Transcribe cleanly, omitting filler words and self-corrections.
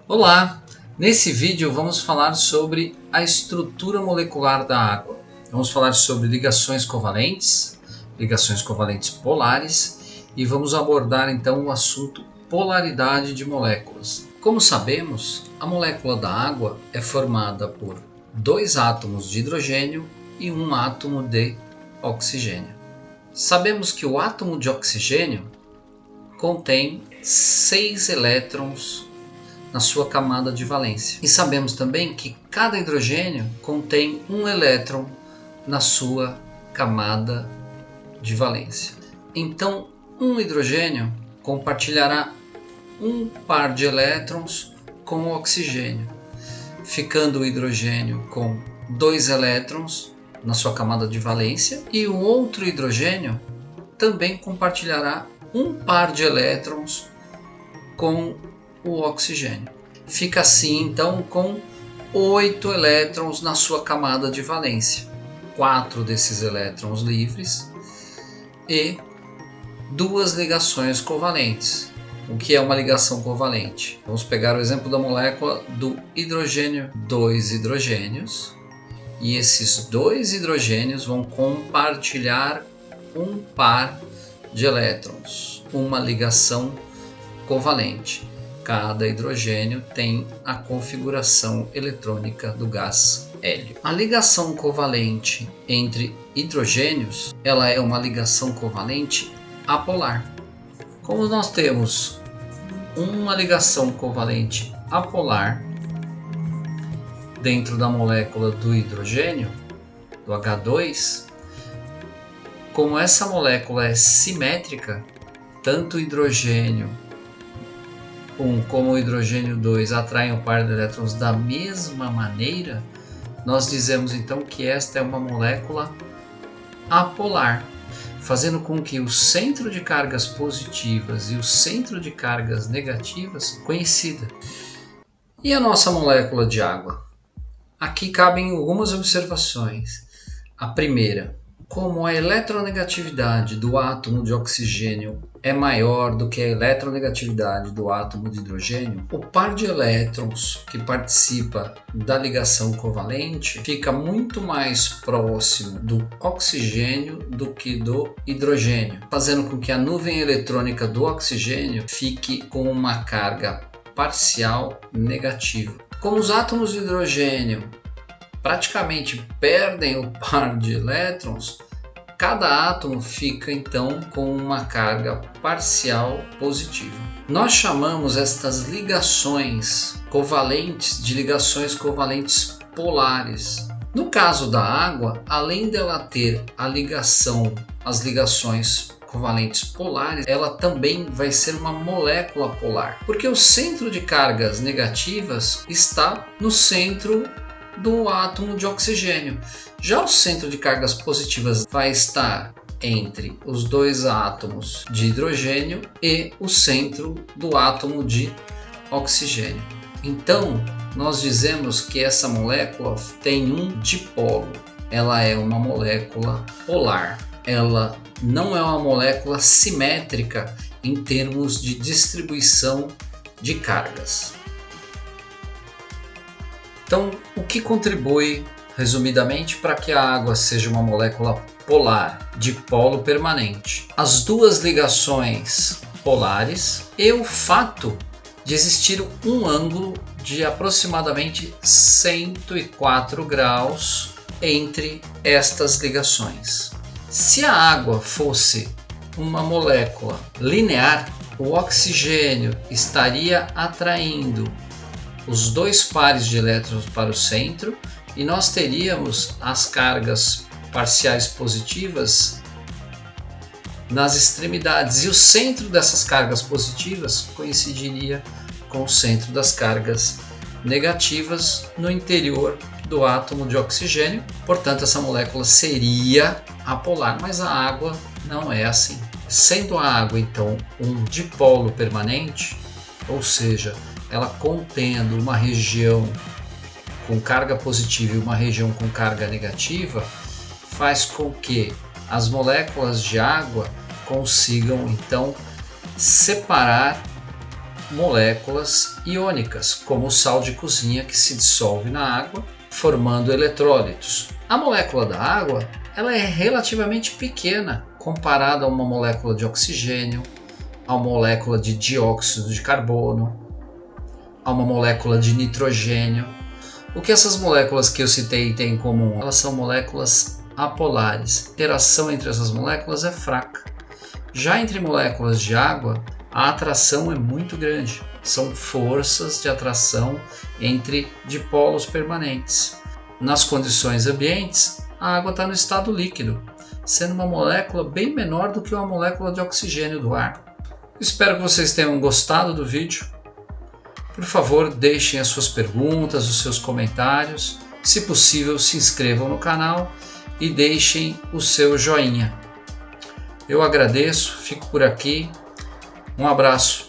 Olá! Nesse vídeo vamos falar sobre a estrutura molecular da água. Vamos falar sobre ligações covalentes polares e vamos abordar então o assunto polaridade de moléculas. Como sabemos, a molécula da água é formada por 2 átomos de hidrogênio e 1 átomo de oxigênio. Sabemos que o átomo de oxigênio contém 6 elétrons na sua camada de valência. E sabemos também que cada hidrogênio contém 1 elétron na sua camada de valência. Então, um hidrogênio compartilhará um par de elétrons com o oxigênio, ficando o hidrogênio com 2 elétrons na sua camada de valência, e o outro hidrogênio também compartilhará um par de elétrons com o oxigênio. Fica assim então com 8 elétrons na sua camada de valência, 4 desses elétrons livres e 2 ligações covalentes. O que é uma ligação covalente? Vamos pegar o exemplo da molécula do hidrogênio, 2 hidrogênios, e esses 2 hidrogênios vão compartilhar um par de elétrons, uma ligação covalente. Cada hidrogênio tem a configuração eletrônica do gás hélio. A ligação covalente entre hidrogênios, ela é uma ligação covalente apolar. Como nós temos uma ligação covalente apolar dentro da molécula do hidrogênio, do H2, como essa molécula é simétrica, tanto o hidrogênio 1 como o hidrogênio 2 atraem o par de elétrons da mesma maneira, nós dizemos então que esta é uma molécula apolar, fazendo com que o centro de cargas positivas e o centro de cargas negativas coincidam. E a nossa molécula de água? Aqui cabem algumas observações. A primeira: como a eletronegatividade do átomo de oxigênio é maior do que a eletronegatividade do átomo de hidrogênio, o par de elétrons que participa da ligação covalente fica muito mais próximo do oxigênio do que do hidrogênio, fazendo com que a nuvem eletrônica do oxigênio fique com uma carga parcial negativa. Como os átomos de hidrogênio praticamente perdem o par de elétrons, cada átomo fica então com uma carga parcial positiva. Nós chamamos estas ligações covalentes de ligações covalentes polares. No caso da água, além dela ter as ligações covalentes polares, ela também vai ser uma molécula polar, porque o centro de cargas negativas está no centro do átomo de oxigênio. Já o centro de cargas positivas vai estar entre os 2 átomos de hidrogênio e o centro do átomo de oxigênio. Então, nós dizemos que essa molécula tem um dipolo. Ela é uma molécula polar. Ela não é uma molécula simétrica em termos de distribuição de cargas. Então, o que contribui, resumidamente, para que a água seja uma molécula polar, de polo permanente? As 2 ligações polares e o fato de existir um ângulo de aproximadamente 104 graus entre estas ligações. Se a água fosse uma molécula linear, o oxigênio estaria atraindo os 2 pares de elétrons para o centro e nós teríamos as cargas parciais positivas nas extremidades, e o centro dessas cargas positivas coincidiria com o centro das cargas negativas no interior do átomo de oxigênio. Portanto, essa molécula seria apolar, mas a água não é assim. Sendo a água então um dipolo permanente, ou seja, ela contendo uma região com carga positiva e uma região com carga negativa, faz com que as moléculas de água consigam então separar moléculas iônicas, como o sal de cozinha que se dissolve na água, formando eletrólitos. A molécula da água ela é relativamente pequena comparada a uma molécula de oxigênio, a uma molécula de dióxido de carbono, a uma molécula de nitrogênio. O que essas moléculas que eu citei têm em comum? Elas são moléculas apolares. A interação entre essas moléculas é fraca. Já entre moléculas de água, a atração é muito grande. São forças de atração entre dipolos permanentes. Nas condições ambientes, a água está no estado líquido, sendo uma molécula bem menor do que uma molécula de oxigênio do ar. Espero que vocês tenham gostado do vídeo. Por favor, deixem as suas perguntas, os seus comentários. Se possível, se inscrevam no canal e deixem o seu joinha. Eu agradeço, fico por aqui. Um abraço.